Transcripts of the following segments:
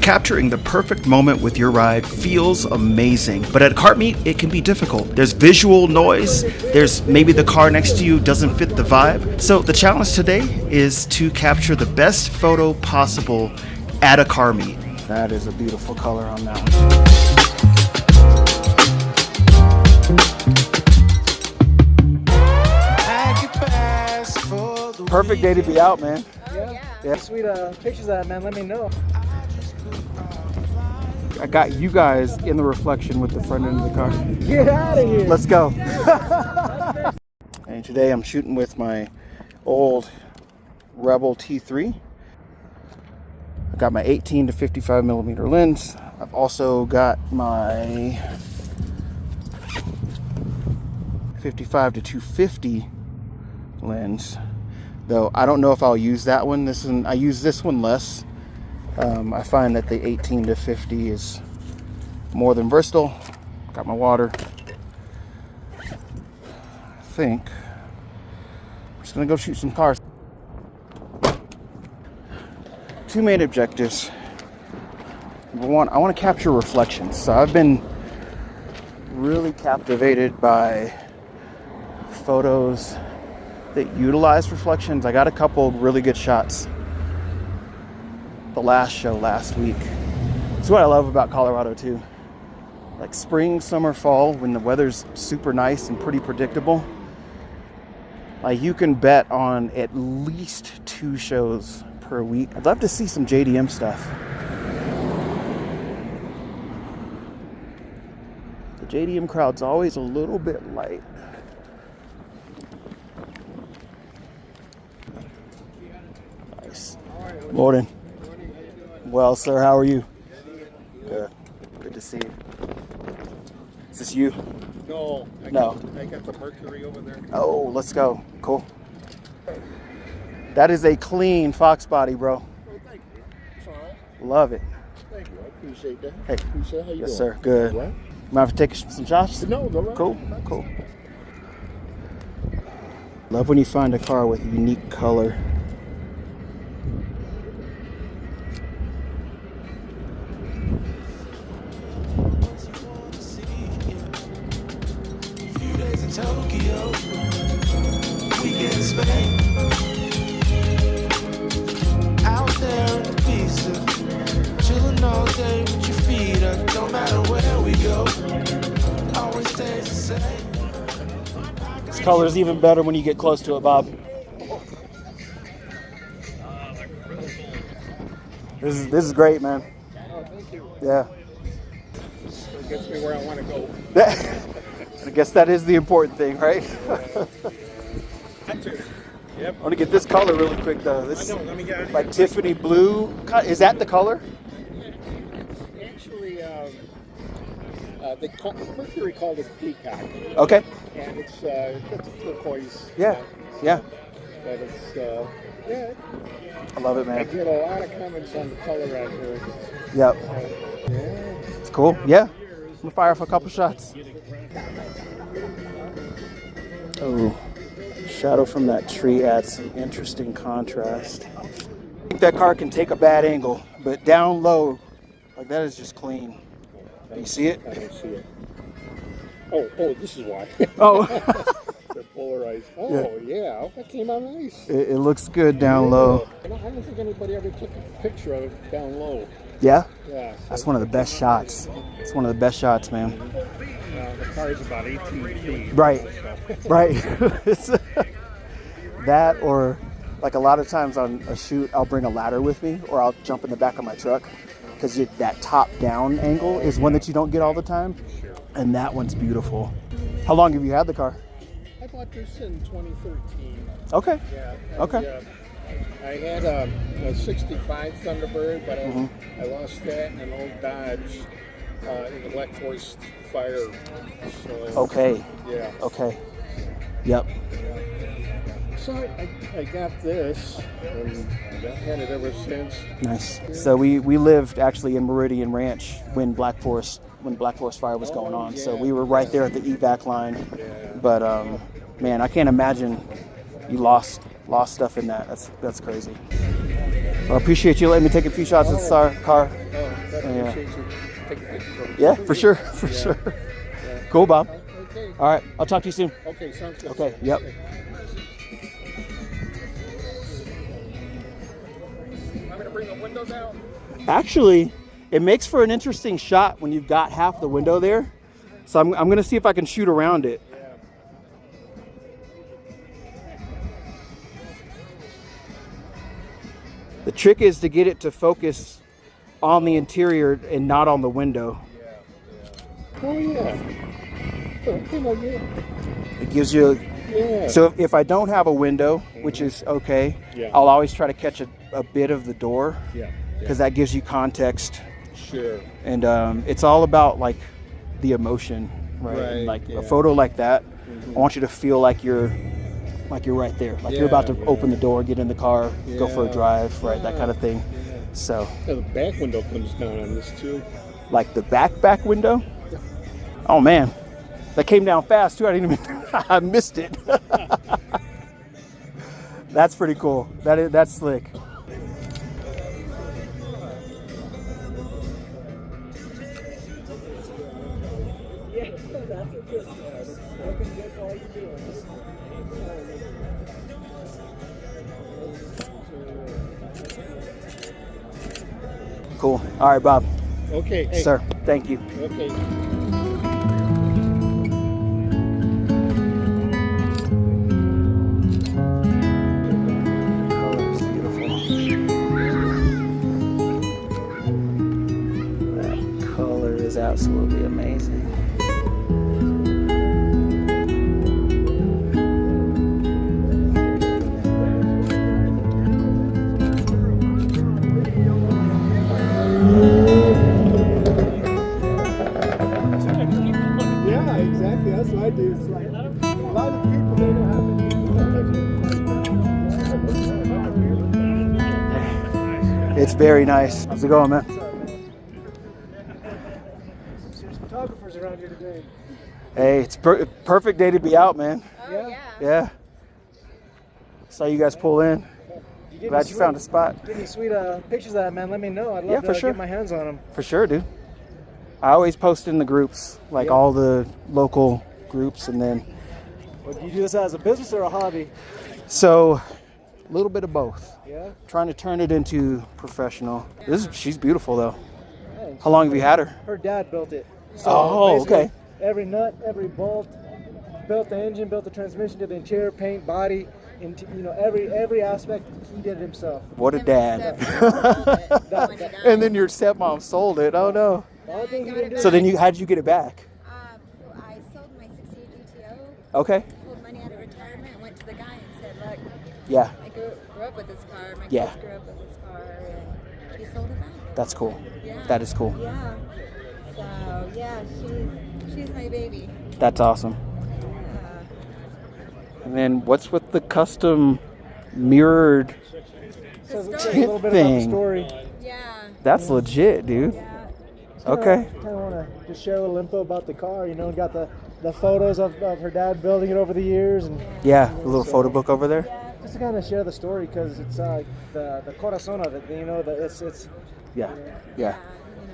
Capturing the perfect moment with your ride feels amazing, but at a kart meet, it can be difficult. There's visual noise, there's maybe the car next to you doesn't fit the vibe. So the challenge today is to capture the best photo possible at a car meet. That is a beautiful color on that one. Perfect day to be out, man. Yeah. Sweet pictures of that, man. Let me know. I got you guys in the reflection with the front end of the car. Get out of here. Let's go. And today I'm shooting with my old Rebel T3. I got my 18 to 55 millimeter lens. I've also got my 55 to 250 lens. Though I don't know if I'll use that one. I use this one less. I find that the 18 to 50 is more than versatile. Got my water. I think I'm just gonna go shoot some cars. Two main objectives. Number one, I want to capture reflections. So I've been really captivated by photos that utilize reflections. I got a couple really good shots the last show last week. It's what I love about Colorado too. Like spring, summer, fall, when the weather's super nice and pretty predictable, like you can bet on at least 2 shows per week. I'd love to see some JDM stuff. The JDM crowd's always a little bit light. Nice. Morning. Well, sir, how are you? Good. Good to see you. Is this you? No. I got the Mercury over there. Oh, let's go. Cool. That is a clean Fox body, bro. Oh, thank you. It's all right. Love it. Thank you. I appreciate that. Hey. Appreciate how you Yes, doing? sir. Good. Right? Mind if I take some shots? No, no, right. Cool. Cool. Love when you find a car with a unique color. Tokyo, weekend Spain, out there in the pizza, chilling all day with your feet up. Don't matter where we go, always stays the same. This color's even better when you get close to it, Bob. This is great, man. Oh, thank you. Yeah. It gets me where I want to go. I guess that is the important thing, right? Yep. I want to get this color really quick, though. This Let me get like Tiffany blue. Is that the color? Actually, Mercury called it peacock. Okay. And it's a turquoise. Yeah. Yeah. But it's yeah. I love it, I man. get a lot of comments on the color out here. Yep. Yeah. It's cool. Yeah. I'm gonna fire for a couple shots. Oh, shadow from that tree adds some interesting contrast. I think that car can take a bad angle, but down low, like that is just clean. You see it? I don't see it. Oh, this is why. Oh. They're polarized. Oh, yeah. That came out nice. It looks good down low. I don't think anybody ever took a picture of it down low. Yeah? Yeah. That's one of the best shots. It's one of the best shots, man. The car is about 18 feet. Right. So. Right. That, or like a lot of times on a shoot, I'll bring a ladder with me, or I'll jump in the back of my truck, because that top-down angle is one that you don't get all the time. Sure. And that one's beautiful. How long have you had the car? I bought this in 2013. Okay. Yeah. Okay. I had a 65 Thunderbird, but I lost that in an old Dodge in the Black Forest fire. So, Okay. Yeah. Okay. Yep. So I got this, and I've had it ever since. Nice. So we lived actually in Meridian Ranch when Black Forest fire was going on. So we were right there at the evac line. Yeah. But man, I can't imagine you lost stuff in that. That's crazy. Well, I appreciate you letting me take a few shots at the car. appreciate you taking pictures of it. Yeah, for sure, for sure. Yeah. Cool, Bob. Okay. All right, I'll talk to you soon. Okay, sounds good. Okay, yep. I'm gonna bring the windows out. Actually, it makes for an interesting shot when you've got half the window there. So I'm going to see if I can shoot around it. Yeah. The trick is to get it to focus on the interior and not on the window. Oh yeah. Okay, my good. It gives you... Yeah. So if I don't have a window, which is okay, Yeah. I'll always try to catch a bit of the door Yeah. because that gives you context. Sure. And it's all about like the emotion, right? And, Right, like yeah. a photo like that, I want you to feel like you're right there, like you're about to open the door, get in the car, go for a Yeah. drive, right? That kind of thing. Yeah. So, Yeah, the back window comes down on this too. like the back window. Oh man, that came down fast too. I didn't even, I missed it. That's pretty cool. That's slick. Cool. All right, Bob. Okay. Hey. Sir, thank you. Okay. Color is beautiful. That color is absolutely amazing. Yeah, exactly. That's what I do. It's like a lot of people they don't have It's very nice. How's it going, man? There's photographers around here today. Hey, it's perfect day to be out, man. Oh, Yeah. yeah. Yeah. Saw you guys pull in. Glad you found a spot. Give me sweet pictures of that, man. Let me know. I'd love Yeah, to for sure. get my hands on them. For sure, dude. I always post in the groups, like Yeah. all the local groups, and then Well, do you do this as a business or a hobby? so a little bit of both. Yeah. Trying to turn it into professional. She's beautiful though. Hey, How long have you had her? her dad built it. So Oh, basically, okay. Every nut, every bolt, built the engine, built the transmission, did the interior, paint, body, into every aspect he did it himself. What a And my dad. stepmom sold it when he died. And then your stepmom sold it. Oh no. The only thing he didn't do. So then how'd you get it back? I sold my 68 GTO, Okay. pulled money out of retirement, and went to the guy and said, look, Yeah, I grew up with this car, my Yeah. kids grew up with this car, and he sold it back. that's cool. Yeah. That is cool. Yeah. So, yeah, she's my baby. That's awesome. And then what's with the custom mirrored? So The it's a story. little bit Thing. about the story. Yeah. That's legit, dude. Yeah. Okay. Kind of want to just share a little info about the car. You know, got the photos of her dad building it over the years, and Yeah, a little photo book over there. just to kind of share the story because it's the corazon of it. You know, it's Yeah, yeah. You know,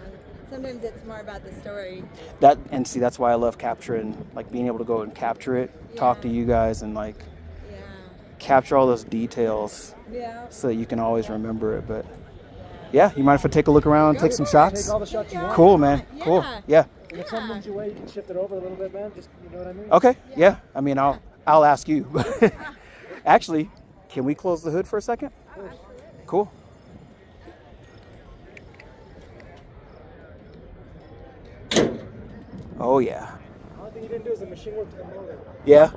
sometimes it's more about the story. That's why I love capturing, like being able to go and capture it, talk to Yeah. you guys, and like Yeah. capture all those details Yeah. so that you can always remember it. But yeah, you mind if I take a look around, take some shots? take all the shots you want. Cool, man. Cool. Yeah. And if something's your way, you can shift it over a little bit, man. Just you know what I mean. Okay. Yeah. I mean, I'll ask you. Actually, can we close the hood for a second? Oh, absolutely. Cool. Oh yeah. The only thing you didn't do is the machine work to the motor. Yeah.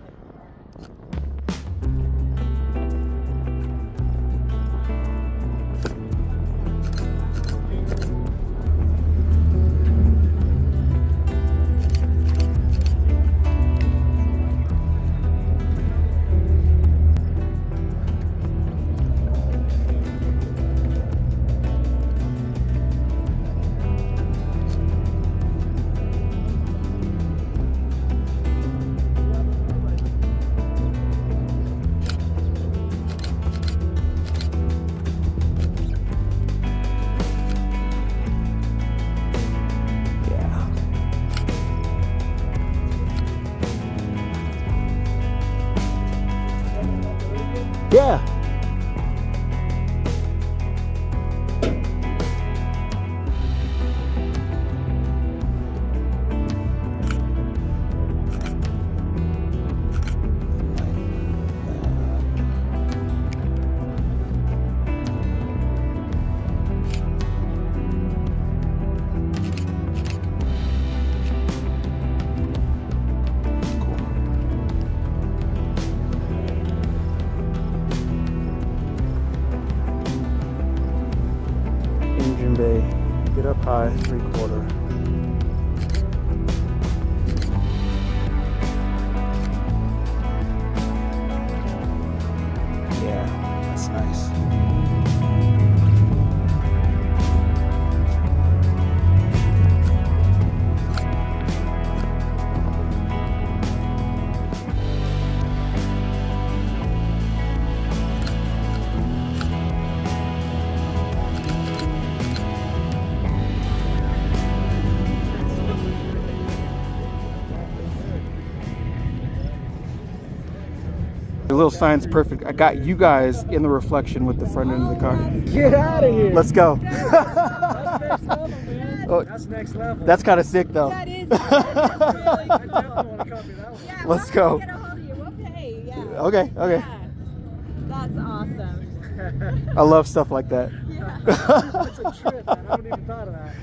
Pi 3/4. Yeah, that's nice. The little sign's perfect. I got you guys in the reflection with the front end of the car. Get out of here. Let's go. That's next level, man. Oh, That's next level. that's kind of sick, though. That is I really definitely cool. want to copy that one. Yeah, Let's we'll go. Get a hold of you. We'll pay. Yeah. Okay, okay. Yeah. That's awesome. I love stuff like that. Yeah. That's a trip, man. I haven't even thought of that.